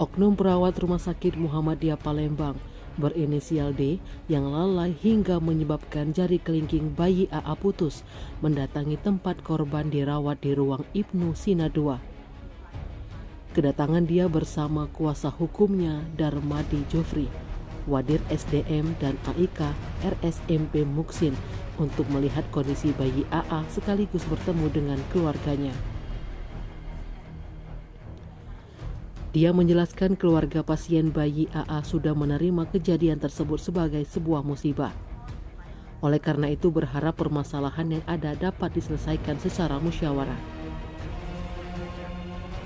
Oknum perawat Rumah Sakit Muhammadiyah Palembang berinisial D yang lalai hingga menyebabkan jari kelingking bayi AA putus mendatangi tempat korban dirawat di ruang Ibnu Sina II. Kedatangan dia bersama kuasa hukumnya Darmadi Jofri, Wadir SDM dan AIK RSMP Muksin untuk melihat kondisi bayi AA sekaligus bertemu dengan keluarganya. Dia menjelaskan keluarga pasien bayi AA sudah menerima kejadian tersebut sebagai sebuah musibah. Oleh karena itu berharap permasalahan yang ada dapat diselesaikan secara musyawarah.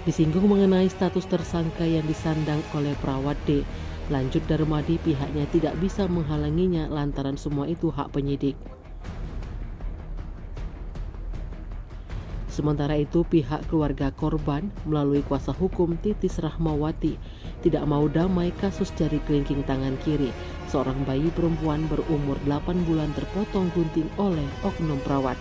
Disinggung mengenai status tersangka yang disandang oleh perawat D, lanjut Darmadi pihaknya tidak bisa menghalanginya lantaran semua itu hak penyidik. Sementara itu pihak keluarga korban melalui kuasa hukum Titis Rahmawati tidak mau damai kasus jari kelingking tangan kiri seorang bayi perempuan berumur 8 bulan terpotong gunting oleh oknum perawat.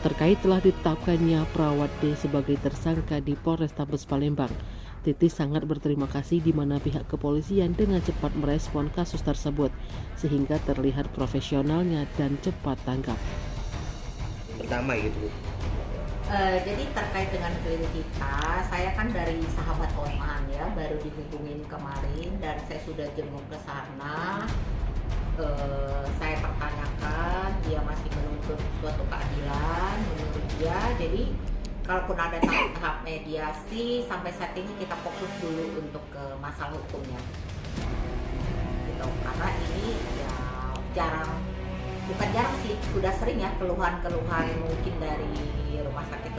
Terkait telah ditetapkannya perawat D sebagai tersangka di Polrestabes Palembang, Titis sangat berterima kasih di mana pihak kepolisian dengan cepat merespon kasus tersebut sehingga terlihat profesionalnya dan cepat tanggap. Pertama gitu. Jadi terkait dengan klien kita, saya kan dari sahabat Oman ya, baru dihubungin kemarin dan saya sudah jenguk ke sana. Saya pertanyakan, dia masih menuntut suatu keadilan menurut dia. Jadi kalaupun ada tahap mediasi, sampai saat ini kita fokus dulu untuk ke masalah hukumnya. Gitu. Karena ini ya bukan jarang sih, sudah sering ya keluhan-keluhan mungkin dari rumah sakit,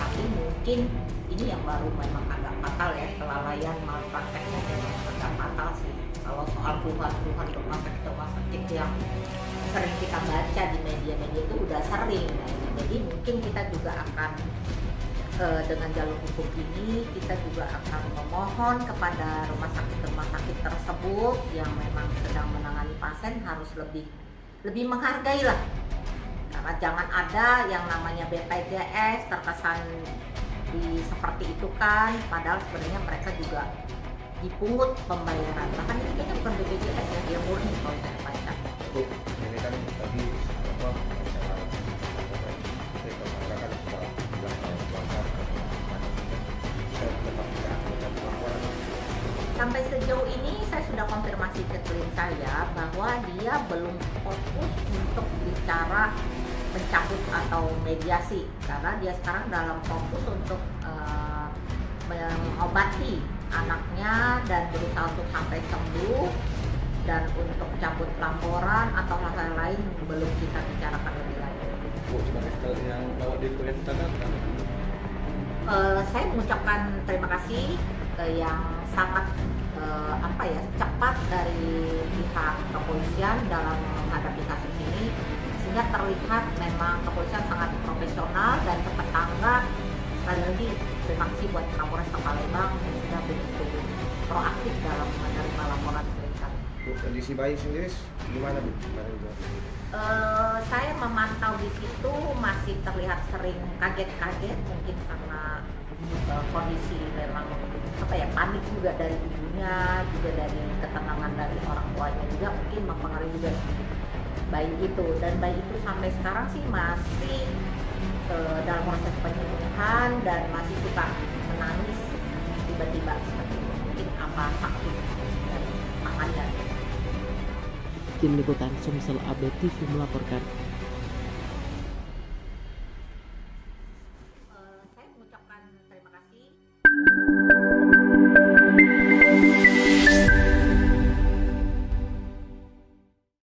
tapi mungkin ini yang baru memang agak fatal ya, kelalaian malprakteknya memang agak fatal sih. Kalau soal keluhan-keluhan rumah sakit yang sering kita baca di media-media itu udah sering, jadi mungkin kita juga akan dengan jalur hukum ini kita juga akan memohon kepada rumah sakit tersebut yang memang sedang menangani pasien harus lebih menghargai lah, karena jangan ada yang namanya BPJS terkesan seperti itu kan, padahal sebenarnya mereka juga dipungut pembayaran, bahkan ini kayaknya bukan BPJS ya, dia murni kalau saya baca. Ini kan tadi sampai sejauh ini saya sudah konfirmasi ke klien saya bahwa dia belum fokus untuk bicara mencabut atau mediasi, karena dia sekarang dalam fokus untuk mengobati anaknya dan berusaha untuk sampai sembuh, dan untuk cabut laporan atau hal-hal lain belum kita bicarakan lebih lanjut. Sebagai yang bawa di kuliah saya mengucapkan terima kasih yang sangat cepat dari pihak kepolisian dalam menghadapi kasus ini, sehingga terlihat memang kepolisian sangat profesional dan cepat tanggap. Sekali lagi terima kasih buat Kapolres Palembang yang sudah begitu proaktif dalam menerima laporan klien kami. Kondisi bayi sendiri gimana Bu? Saya memantau di situ masih terlihat sering kaget-kaget, mungkin karena kondisi memang panik juga dari ibunya, juga dari ketenangan dari orang tuanya juga mungkin mempengaruhi juga bayi itu, dan bayi itu sampai sekarang sih masih dalam proses penyembuhan dan masih suka menangis tiba-tiba seperti itu, mungkin sakit dari tangannya. Tim Liputan Sumsel Update TV melaporkan.